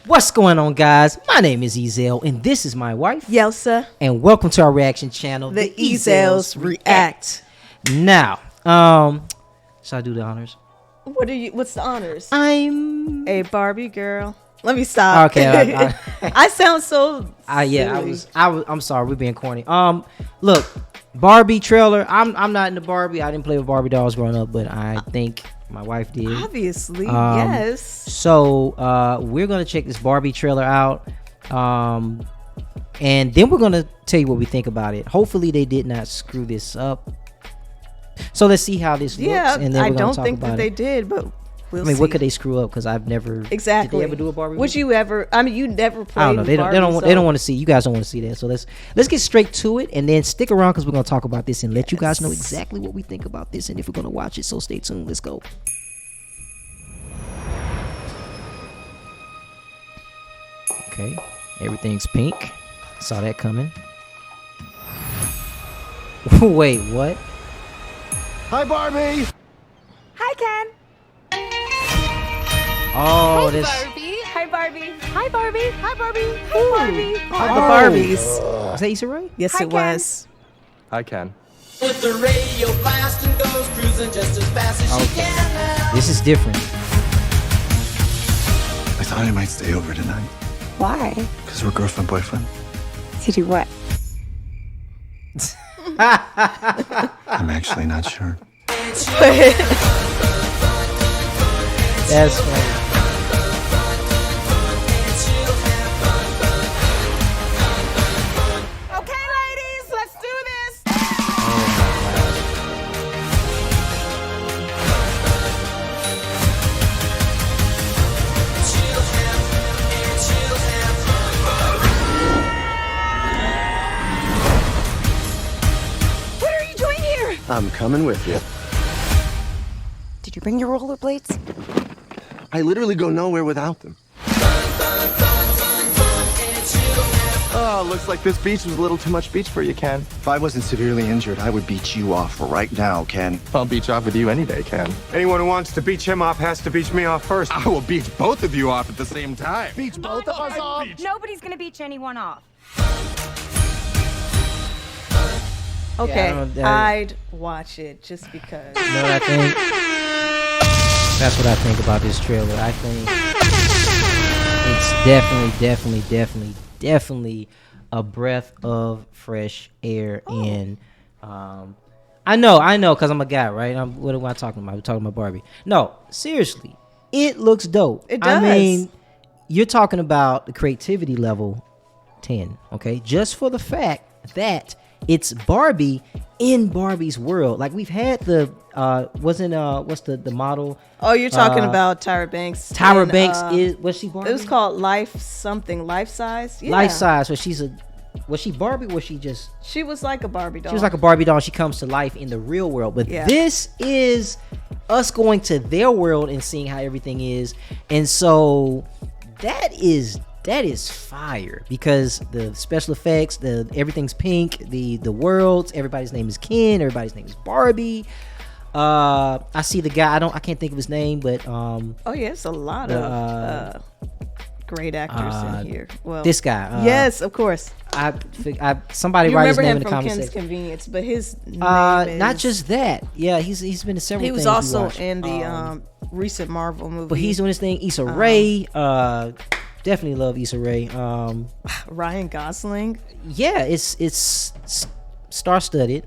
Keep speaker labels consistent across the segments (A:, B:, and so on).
A: What's going on, guys? My name is Ezel, and this is my wife,
B: Yelsa.
A: and welcome to our reaction channel,
B: The Ezels React.
A: Now, should I do the honors?
B: What's the honors?
A: I'm
B: A Barbie girl. Let me stop.
A: okay.
B: I sound so.
A: Yeah,
B: silly.
A: I'm sorry, we're being corny. Look, Barbie trailer. I'm not into Barbie. I didn't play with Barbie dolls growing up, but I think my wife did.
B: Obviously, yes.
A: So we're gonna check this Barbie trailer out, and then we're gonna tell you what we think about it. Hopefully, they did not screw this up. So let's see how this looks, and then
B: I
A: we're gonna
B: don't
A: talk
B: think
A: about
B: that they
A: it.
B: did, but we'll see.
A: What could they screw up? Because I've never
B: exactly.
A: Did they ever do a Barbie?
B: Would you ever? I mean, you never played.
A: I don't know. They
B: Barbie,
A: don't. They don't want to see. You guys don't want to see that. So let's get straight to it, and then stick around because we're gonna talk about this and let you guys know exactly what we think about this and if we're gonna watch it. So stay tuned. Let's go. Okay, everything's pink. Saw that coming. Wait, what?
C: Hi, Barbie!
D: Hi, Ken.
A: Oh,
D: Hi,
A: this.
D: Barbie. Hi, Barbie. Hi, Barbie. Hi, Barbie. Hi, Barbie.
B: All the Barbies.
A: Is that Issa Rae?
B: Yes,
D: Hi,
B: it
D: Ken.
B: was.
C: Hi, Ken.
E: With the radio blast and goes cruising just as fast as she can now.
A: This is different.
C: I thought I might stay over tonight.
D: Why?
C: Because we're girlfriend, boyfriend.
D: To do what?
C: I'm actually not sure.
A: That's funny.
D: Okay, ladies, let's do this. What are you doing here?
C: I'm coming with you.
D: Did you bring your rollerblades?
C: I literally go nowhere without them. Oh, looks like this beach was a little too much beach for you, Ken.
F: If I wasn't severely injured, I would beat you off right now, Ken.
C: I'll beach off with you any day, Ken.
G: Anyone who wants to beach him off has to beach me off first.
C: I will beach both of you off at the same time.
F: Beat both of us off?
D: Nobody's gonna beach anyone off.
B: Okay,
A: I don't know,
B: I'd watch it just because.
A: You know what I think? That's what I think about this trailer. I think it's definitely a breath of fresh air. And I know, because I'm a guy, right? What am I talking about? We're talking about Barbie. No, seriously, it looks dope.
B: It does.
A: I mean, you're talking about the creativity level 10, okay? Just for the fact that it's Barbie in Barbie's world. Like, we've had the what's the model?
B: Oh, you're talking about Tyra Banks.
A: Tyra
B: and,
A: Banks was she Barbie?
B: It was called Life Size. Yeah.
A: Life Size. So was she Barbie or was she just
B: She was like a Barbie doll.
A: she was like a Barbie doll. She comes to life in the real world. But
B: Yeah.
A: this is us going to their world and seeing how everything is. And so that is fire, because the special effects, everything's pink, the worlds, everybody's name is Ken, everybody's name is Barbie. I see the guy, I can't think of his name, but
B: Oh yeah, it's a lot of great actors in here. Well,
A: this guy,
B: yes, of course.
A: somebody
B: You
A: write his
B: remember
A: name
B: him
A: in the
B: from
A: comment
B: Kim's
A: section.
B: Convenience, but his name
A: Not
B: is,
A: just that. Yeah, he's been in several
B: he
A: things.
B: was
A: we
B: also
A: watched.
B: in the recent Marvel movie.
A: But he's doing his thing. Issa Rae, definitely love Issa Rae.
B: Ryan Gosling.
A: Yeah, it's star-studded.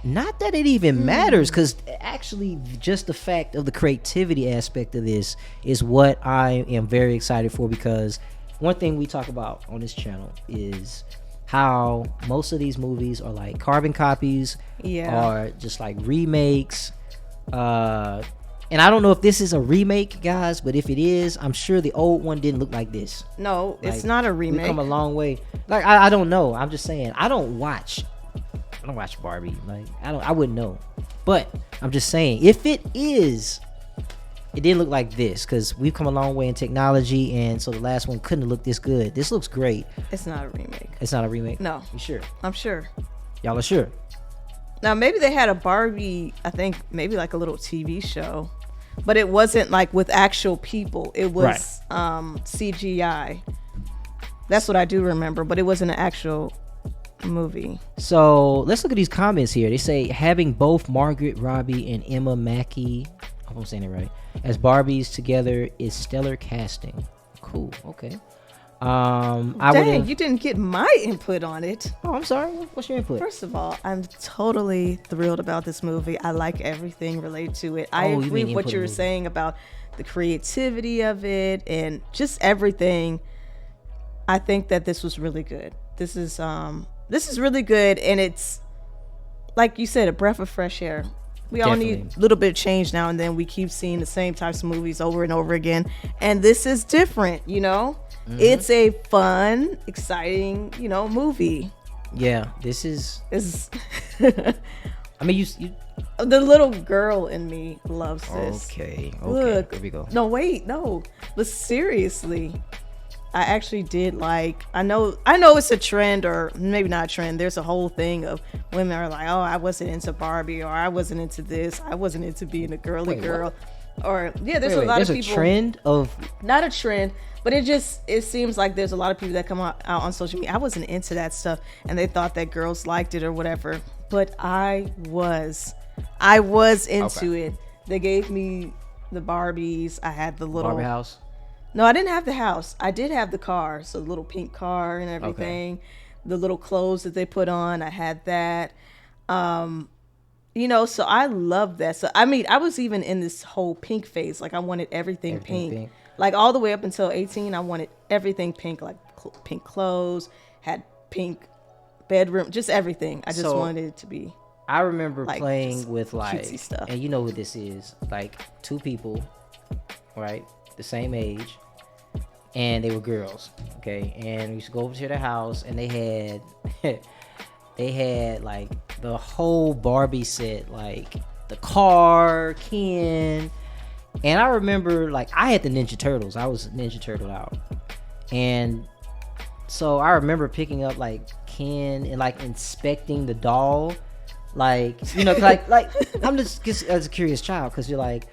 A: Not that it even matters, because actually just the fact of the creativity aspect of this is what I am very excited for, because one thing we talk about on this channel is how most of these movies are like carbon copies, or just like remakes. And I don't know if this is a remake, guys, but if it is, I'm sure the old one didn't look like this.
B: No, it's
A: Like,
B: not a
A: We've
B: remake.
A: come a long way. Like, I don't know. I'm just saying, I don't watch Barbie. Like, I wouldn't know. But I'm just saying, if it is, it didn't look like this, because we've come a long way in technology, and so the last one couldn't have looked this good. This looks great.
B: It's not a remake.
A: It's not a remake?
B: No.
A: You sure?
B: I'm sure.
A: Y'all are sure?
B: Now maybe they had a Barbie, I think maybe like a little TV show. but it wasn't like with actual people. It was CGI. That's what I do remember, but it wasn't an actual movie.
A: So let's look at these comments here. They say having both Margaret Robbie and Emma Mackey, I hope I'm saying it right, as Barbies together is stellar casting. Cool. Okay.
B: Dang, you didn't get my input on it.
A: Oh, I'm sorry. What's your input?
B: First of all, I'm totally thrilled about this movie. I like everything related to it. I agree with what you were saying about the creativity of it and just everything. I think that this was really good. This is really good, and it's like you said, a breath of fresh air. We all need a little bit of change now and then. We keep seeing the same types of movies over and over again, and this is different, you know? It's a fun, exciting, you know, movie.
A: Yeah, this is. I mean, you.
B: The little girl in me loves this.
A: Okay.
B: Look,
A: here we go.
B: No, wait, no. But seriously, I actually did like. I know it's a trend, or maybe not a trend. There's a whole thing of women are like, oh, I wasn't into Barbie, or I wasn't into this. I wasn't into being a girly girl.
A: What?
B: Or yeah, there's a lot of people.
A: There's a trend of.
B: Not a trend. But it seems like there's a lot of people that come out on social media. I wasn't into that stuff, and they thought that girls liked it or whatever. But I was into it. They gave me the Barbies. I had the little
A: Barbie house.
B: No, I didn't have the house. I did have the car, so the little pink car and everything. Okay. The little clothes that they put on, I had that. You know, so I love that. So I mean, I was even in this whole pink phase. Like I wanted everything pink. Like all the way up until 18, I wanted everything pink, like pink clothes, had pink bedroom, just everything. I just wanted it to be.
A: I remember
B: like,
A: playing with like,
B: stuff.
A: And you know what this is, like two people, right, the same age, and they were girls, okay, and we used to go over to their house, and they had like the whole Barbie set, like the car, Ken. And I remember, like, I had the Ninja Turtles. I was Ninja Turtle out. And so I remember picking up, like, Ken and, like, inspecting the doll. Like, you know, like I'm just as a curious child, because you're like,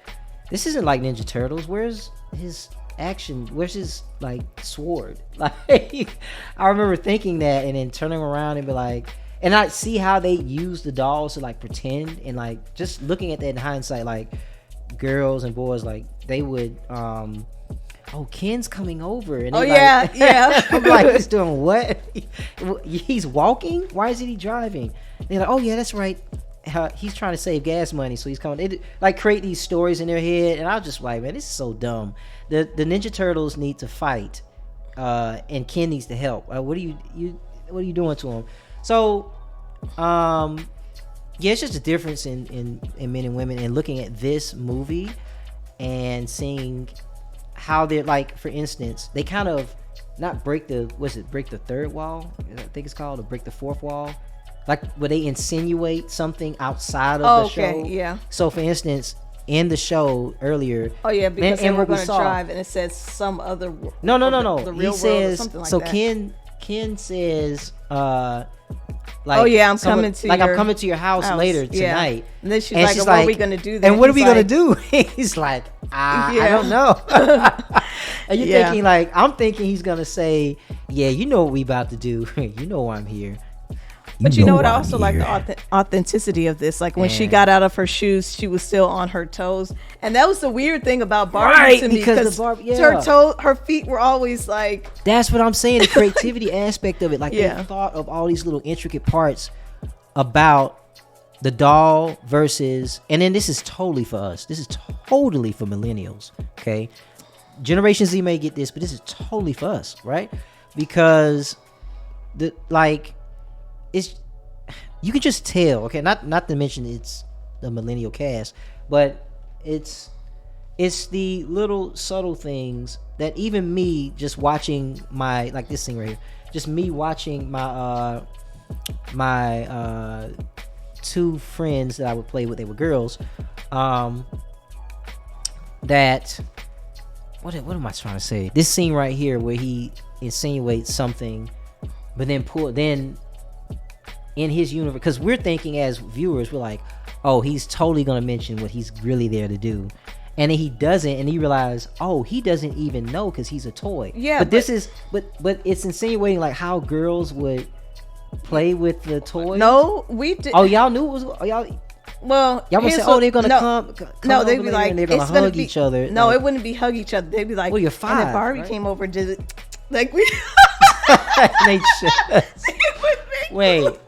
A: this isn't like Ninja Turtles. Where's his action? Where's his, like, sword? Like, I remember thinking that and then turning around and be like, and I see how they use the dolls to, like, pretend. And, like, just looking at that in hindsight, like, girls and boys, like they would Ken's coming over, and
B: yeah
A: I'm like, he's doing what? He's walking? Why isn't he driving? They're like, oh yeah, that's right, he's trying to save gas money, so he's coming. They like create these stories in their head, and I was just like, man, this is so dumb. The Ninja Turtles need to fight, and Ken needs to help. What are you doing to him? So yeah, it's just a difference in men and women, and looking at this movie and seeing how they're, like, for instance, they kind of not break the third wall, I think it's called, or break the fourth wall, like where they insinuate something outside of the show.
B: Yeah.
A: So for instance, in the show earlier,
B: because they were going to drive, and it says some other
A: no
B: the real
A: he says,
B: world or something like
A: so
B: that.
A: Ken says
B: like, I'm coming
A: to your house later tonight.
B: And then she's like, what are we gonna do then?
A: And what are we gonna do? He's like, I don't know. And you're thinking, like, I'm thinking he's gonna say, yeah, you know what we about to do. You know why I'm here.
B: But you know what? I also like the authenticity of this. Like when she got out of her shoes, she was still on her toes, and that was the weird thing about Barbie to me, because her feet were always like.
A: That's what I'm saying. The creativity aspect of it, like they thought of all these little intricate parts about the doll versus, and then this is totally for us. This is totally for millennials. Okay, Generation Z may get this, but this is totally for us, right? Because it's, you can just tell, okay, not to mention it's the millennial cast, but it's the little subtle things that even me just watching my, like this thing right here, just me watching my two friends that I would play with, they were girls, that what am I trying to say? This scene right here where he insinuates something, but then in his universe, because we're thinking as viewers, we're like, oh, he's totally gonna mention what he's really there to do, and then he doesn't, and you realize, oh, he doesn't even know because he's a toy.
B: Yeah,
A: but this is but it's insinuating like how girls would play with the toys.
B: No, we did.
A: Oh, y'all knew it was y'all.
B: Well,
A: Y'all gonna say, oh, they're gonna come
B: no, they'd
A: over
B: be
A: there
B: like,
A: and they're gonna
B: it's gonna
A: hug
B: be,
A: each other.
B: No,
A: like,
B: it wouldn't be hug each other. They'd be like,
A: well, you're
B: and
A: five,
B: then Barbie
A: right?
B: came over and did it. Like we.
A: Wait,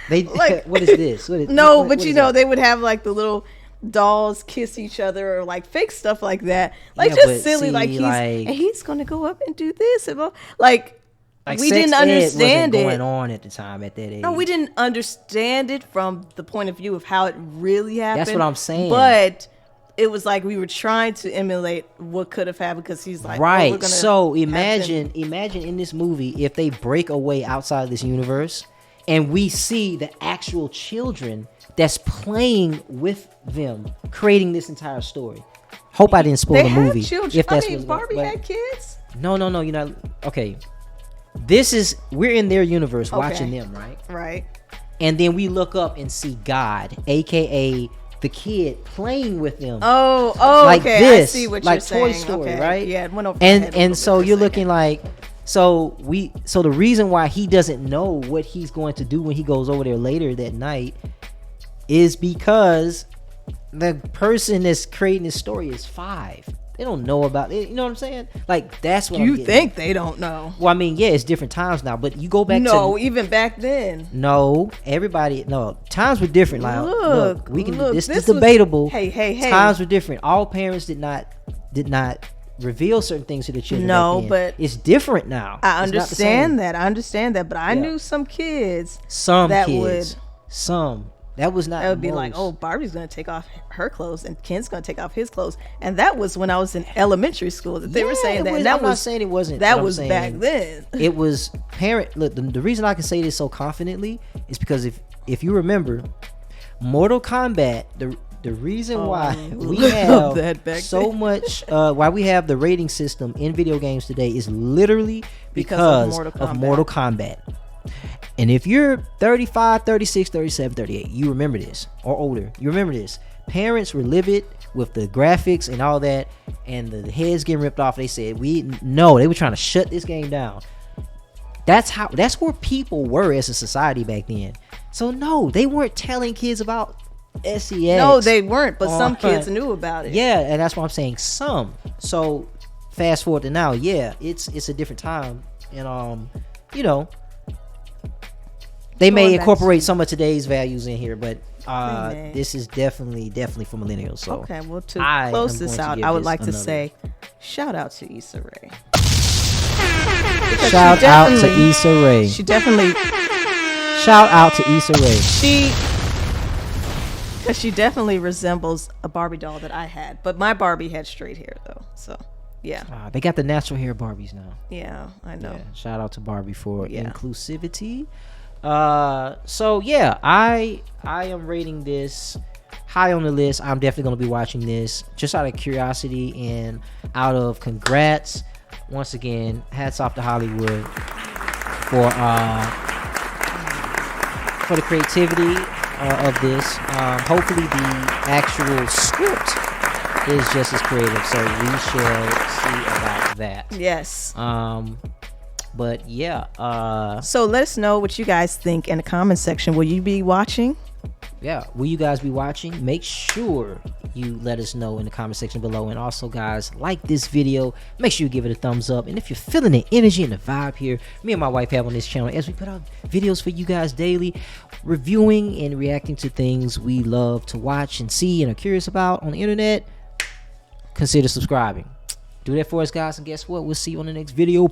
A: they
B: like,
A: what is this? What is,
B: no,
A: what
B: but
A: is
B: you know
A: that?
B: they would have like the little dolls kiss each other or like fake stuff like that, like
A: Yeah,
B: just
A: but
B: silly.
A: see,
B: Like
A: like-
B: he's gonna go up and do this and like we
A: sex
B: didn't
A: ed
B: understand
A: wasn't
B: it.
A: going on at the time at that age.
B: No, we didn't understand it from the point of view of how it really happened.
A: That's what I'm saying.
B: But it was like we were trying to emulate what could have happened because he's like,
A: right.
B: Oh, we're gonna
A: so
B: have
A: imagine in this movie if they break away outside of this universe and we see the actual children that's playing with them, creating this entire story. Hope I didn't spoil
B: they
A: the movie.
B: Have children.
A: If that's
B: I mean,
A: what,
B: Barbie
A: but,
B: had kids.
A: No, you're not. Okay, we're in their universe watching them, right?
B: Right.
A: And then we look up and see God, aka the kid, playing with them.
B: Oh,
A: like
B: okay.
A: this,
B: I see what
A: like
B: you're saying.
A: Toy Story,
B: Okay.
A: right?
B: Yeah, it went over my head a little
A: and
B: bit
A: so
B: for a
A: you're
B: second.
A: looking like, so the reason why he doesn't know what he's going to do when he goes over there later that night is because the person that's creating this story is 5. They don't know about it. You know what I'm saying? Like, that's what
B: You think they don't know?
A: Well, I mean, yeah, it's different times now, but you go back
B: No, even back then.
A: no, everybody, no, times were different. Like, look, we can.
B: Look,
A: this
B: this
A: is
B: was-
A: debatable.
B: Hey.
A: Times were different. All parents did not reveal certain things to their children.
B: No,
A: back then.
B: but
A: it's different now.
B: I
A: It's not the same.
B: understand that. I understand that. But I
A: Yeah.
B: knew some kids
A: Some
B: that
A: kids, some that was not.
B: that would be like,
A: most.
B: oh, Barbie's gonna take off her clothes and Ken's gonna take off his clothes, and that was when I was in elementary school that they were
A: Yeah,
B: saying
A: it
B: that.
A: was-
B: And that
A: I'm not
B: was
A: saying it wasn't.
B: that
A: but I'm
B: was
A: saying
B: back then.
A: It was parent. Look, the reason I can say this so confidently is because if you remember, Mortal Kombat, the reason why we have
B: that back
A: so much, why we have the rating system in video games today is literally because of Mortal Kombat. And if you're 35, 36, 37, 38, you remember this, or older, you remember this. Parents were livid with the graphics and all that, and the heads getting ripped off. They said, they were trying to shut this game down. That's where people were as a society back then. So no, they weren't telling kids about SEX.
B: No, they weren't, but some kids knew about it.
A: Yeah, and that's why I'm saying some. So fast forward to now, yeah, it's a different time, and you know, they may incorporate some of today's values in here, but this is definitely for millennials. So
B: okay, well, to close this out, I would like to say, shout out to Issa Rae.
A: Shout out to Issa Rae.
B: She definitely.
A: Shout out to Issa Rae.
B: Because she definitely resembles a Barbie doll that I had, but my Barbie had straight hair though. So yeah,
A: They got the natural hair Barbies now.
B: yeah, I know.
A: Yeah, shout out to Barbie for inclusivity. So yeah, I am rating this high on the list. I'm definitely going to be watching this just out of curiosity and out of congrats. Once again, hats off to Hollywood for the creativity of this. Hopefully the actual script is just as creative, so we shall see about that.
B: Yes.
A: But yeah,
B: so let us know what you guys think in the comment section. Will you be watching?
A: Yeah, will you guys be watching? Make sure you let us know in the comment section below. And also, guys, like this video, make sure you give it a thumbs up. And if you're feeling the energy and the vibe here, me and my wife have on this channel as we put out videos for you guys daily, reviewing and reacting to things we love to watch and see and are curious about on the internet, consider subscribing. Do that for us, guys, and guess what? We'll see you on the next video.